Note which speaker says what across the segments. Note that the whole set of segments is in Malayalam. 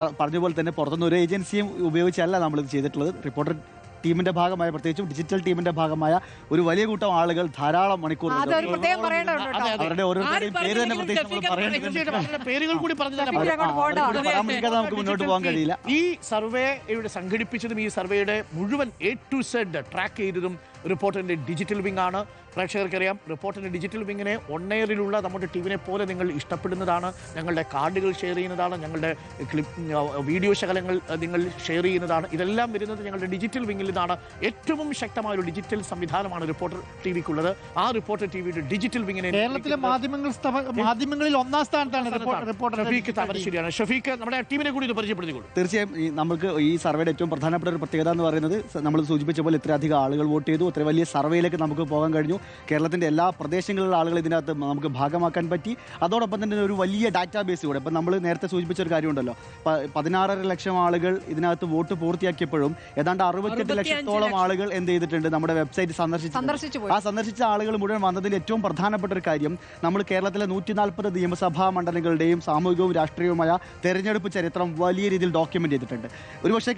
Speaker 1: പറഞ്ഞ പോലെ തന്നെ പുറത്തുനിന്ന് ഒരു ഏജൻസിയും ഉപയോഗിച്ചല്ല നമ്മളിത് ചെയ്തിട്ടുള്ളത്. റിപ്പോർട്ടർ ടീമിന്റെ ഭാഗമായ, പ്രത്യേകിച്ചും ഡിജിറ്റൽ ടീമിന്റെ ഭാഗമായ ഒരു വലിയ കൂട്ടം ആളുകൾ ധാരാളം മണിക്കൂർ അവരുടെ ഓരോരുത്തരുടെയും പേര് തന്നെ പ്രത്യേകിച്ച്
Speaker 2: പേരുകൾ കൂടി
Speaker 1: പരാമർശിക്കാതെ നമുക്ക് മുന്നോട്ട് പോകാൻ കഴിയില്ല.
Speaker 2: ഈ സർവേ ഇവിടെ സംഘടിപ്പിച്ചതും ഈ സർവേയുടെ മുഴുവൻ A to Z ട്രാക്ക് ചെയ്തതും റിപ്പോർട്ടറിന്റെ ഡിജിറ്റൽ വിങ് ആണ്. പ്രേക്ഷകർക്കറിയാം, റിപ്പോർട്ടറിന്റെ ഡിജിറ്റൽ വിങ്ങിനെ ഓൺഎയറിലുള്ള നമ്മുടെ ടീമിനെ പോലെ നിങ്ങൾ ഇഷ്ടപ്പെടുന്നതാണ്. ഞങ്ങളുടെ കാർഡുകൾ ഷെയർ ചെയ്യുന്നതാണ്, ഞങ്ങളുടെ വീഡിയോ ശകലങ്ങൾ നിങ്ങൾ ഷെയർ ചെയ്യുന്നതാണ്. ഇതെല്ലാം വരുന്നത് ഞങ്ങളുടെ ഡിജിറ്റൽ വിങ്ങിൽ നിന്നാണ്. ഏറ്റവും ശക്തമായ ഒരു ഡിജിറ്റൽ സംവിധാനമാണ് റിപ്പോർട്ടർ ടിവിക്കുള്ളത്. ആ റിപ്പോർട്ടർ ടിവിയുടെ ഡിജിറ്റൽ വിങ്ങിനെ
Speaker 3: കേരളത്തിലെ മാധ്യമങ്ങളിൽ ഒന്നാം സ്ഥാനത്താണ്
Speaker 2: ഷഫീഖ് താമരശ്ശേരിയാണ്. ഷഫീഖ്, നമ്മുടെ ടീമിനെ കൂടി പരിചയപ്പെടുത്തിക്കോളൂ.
Speaker 1: തീർച്ചയായും നമുക്ക് ഈ സർവേയുടെ ഏറ്റവും പ്രധാനപ്പെട്ട ഒരു പ്രത്യേകത എന്ന് പറയുന്നത്, നമ്മൾ സൂചിപ്പിച്ച പോലെ ഇത്രയധികം ആളുകൾ വോട്ട് ചെയ്തു, അത്ര വലിയ സർവേയിലേക്ക് നമുക്ക് പോകാൻ കഴിഞ്ഞു. കേരളത്തിൻ്റെ എല്ലാ പ്രദേശങ്ങളിലുള്ള ആളുകൾ ഇതിനകത്ത് നമുക്ക് ഭാഗമാക്കാൻ പറ്റി. അതോടൊപ്പം തന്നെ ഒരു വലിയ ഡാറ്റാബേസ് കൂടെ, ഇപ്പം നമ്മൾ നേരത്തെ സൂചിപ്പിച്ച ഒരു കാര്യമുണ്ടല്ലോ, 16.5 ലക്ഷം ആളുകൾ ഇതിനകത്ത് വോട്ട് പൂർത്തിയാക്കിയപ്പോഴും ഏതാണ്ട് 68 ലക്ഷത്തോളം ആളുകൾ എന്ത് ചെയ്തിട്ടുണ്ട്, നമ്മുടെ വെബ്സൈറ്റ് സന്ദർശിച്ചു. ആ സന്ദർശിച്ച ആളുകൾ മുഴുവൻ വന്നതിൽ ഏറ്റവും പ്രധാനപ്പെട്ട ഒരു കാര്യം, നമ്മൾ കേരളത്തിലെ 140 നിയമസഭാ മണ്ഡലങ്ങളുടെയും സാമൂഹികവും രാഷ്ട്രീയവുമായ തെരഞ്ഞെടുപ്പ് ചരിത്രം വലിയ രീതിയിൽ ഡോക്യുമെന്റ് ചെയ്തിട്ടുണ്ട്. ഒരുപക്ഷെ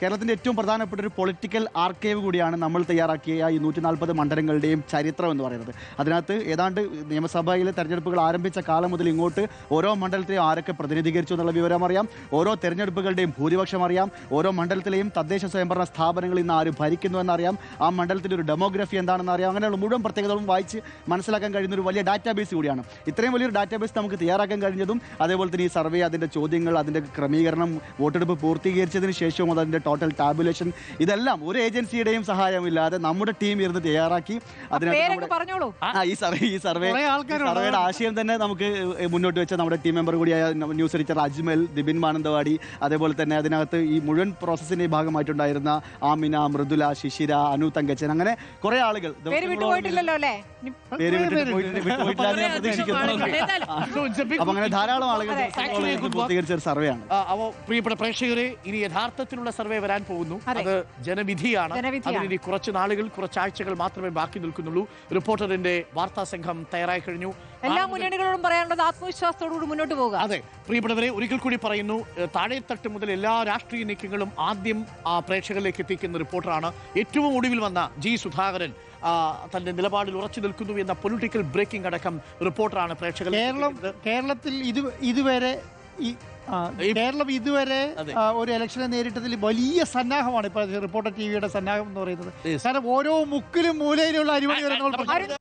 Speaker 1: കേരളത്തിന്റെ ഏറ്റവും പ്രധാനപ്പെട്ട ഒരു പൊളിറ്റിക്കൽ ആർക്കൈവ് കൂടിയാണ് നമ്മൾ തയ്യാറാക്കിയ ഈ 140 മണ്ഡലങ്ങളുടെയും ചരിത്രം എന്ന് പറയുന്നത്. അതിനകത്ത് ഏതാണ്ട് നിയമസഭയിലെ തെരഞ്ഞെടുപ്പുകൾ ആരംഭിച്ച കാലം മുതൽ ഇങ്ങോട്ട് ഓരോ മണ്ഡലത്തെയും ആരൊക്കെ പ്രതിനിധീകരിച്ചു എന്നുള്ള വിവരം അറിയാം, ഓരോ തെരഞ്ഞെടുപ്പുകളുടെയും ഭൂരിപക്ഷം അറിയാം, ഓരോ മണ്ഡലത്തിലെയും തദ്ദേശ സ്വയംഭരണ സ്ഥാപനങ്ങളിൽ ഇന്ന് ആര് ഭരിക്കുന്നു എന്നറിയാം, ആ മണ്ഡലത്തിൻ്റെ ഒരു ഡെമോഗ്രഫി എന്താണെന്ന് അറിയാം. അങ്ങനെയുള്ള മുഴുവൻ പ്രത്യേകതകളും വായിച്ച് മനസ്സിലാക്കാൻ കഴിയുന്ന ഒരു വലിയ ഡാറ്റാബേസ് കൂടിയാണ്. ഇത്രയും വലിയൊരു ഡാറ്റാബേസ് നമുക്ക് തയ്യാറാക്കാൻ കഴിഞ്ഞതും, അതേപോലെ തന്നെ ഈ സർവേ, അതിൻ്റെ ചോദ്യങ്ങൾ, അതിൻ്റെ ക്രമീകരണം, വോട്ടെടുപ്പ് പൂർത്തീകരിച്ചതിന് ശേഷവും അതിൻ്റെ ടോട്ടൽ ടാബുലേഷൻ, ഇതെല്ലാം ഒരു ഏജൻസിയുടെയും സഹായമില്ലാതെ നമ്മുടെ ടീം ഇരുന്ന് തയ്യാറാക്കി. ഈ സർവേയുടെ ആശയം തന്നെ നമുക്ക് മുന്നോട്ട് വെച്ച നമ്മുടെ ടീം മെമ്പർ കൂടിയായ ന്യൂസ് എഡിറ്റർ അജ്മൽ, ദിബിൻ മാനന്തവാടി, അതേപോലെ തന്നെ അതിനകത്ത് ഈ മുഴുവൻ പ്രോസസ്സിന്റെ ഭാഗമായിട്ടുണ്ടായിരുന്ന ആമിന, മൃദുല, ശിശിര, അനു തങ്കച്ചൻ, അങ്ങനെ കുറെ ആളുകൾ അപ്പൊ അങ്ങനെ ധാരാളം ആളുകൾ പൂർത്തീകരിച്ച ഒരു സർവേ ആണ്.
Speaker 2: പ്രിയപ്പെട്ട പ്രേക്ഷകരെ, ഇനി യഥാർത്ഥത്തിലുള്ള സർവേ വരാൻ പോകുന്നു. അത് ജനവിധിയാണ്. അതിന് കുറച്ച് നാളുകൾ, കുറച്ചാഴ്ചകൾ മാത്രമേ ബാക്കി നിൽക്കുന്നുള്ളൂ. റിപ്പോർട്ടറിന്റെ വാർത്താ സംഘം തയ്യാറായി കഴിഞ്ഞു.
Speaker 4: എല്ലാ മുന്നണികളോടും പറയാനുള്ളത് ആത്മവിശ്വാസത്തോടുകൂടി മുന്നോട്ട് പോകുക.
Speaker 2: അതെ പ്രിയപ്പെട്ടവരെ, ഒരിക്കൽ കൂടി പറയുന്നു, താഴെത്തട്ട് മുതൽ എല്ലാ രാഷ്ട്രീയ നീക്കങ്ങളും ആദ്യം പ്രേക്ഷകരിലേക്ക് എത്തിക്കുന്ന റിപ്പോർട്ടറാണ്. ഏറ്റവും ഒടുവിൽ വന്ന ജി സുധാകരൻ തന്റെ നിലപാടിൽ ഉറച്ചു നിൽക്കുന്നു എന്ന പൊളിറ്റിക്കൽ ബ്രേക്കിംഗ് അടക്കം റിപ്പോർട്ടറാണ് പ്രേക്ഷകർ.
Speaker 3: കേരളത്തിൽ ഇതുവരെ ഒരു ഇലക്ഷനെ നേരിട്ടതിൽ വലിയ സന്നാഹമാണ് ഇപ്പൊ റിപ്പോർട്ടർ ടിവിയുടെ സന്നാഹം എന്ന് പറയുന്നത്. കാരണം ഓരോ മുക്കിലും മൂലയിലുള്ള അരിമണി വരുന്ന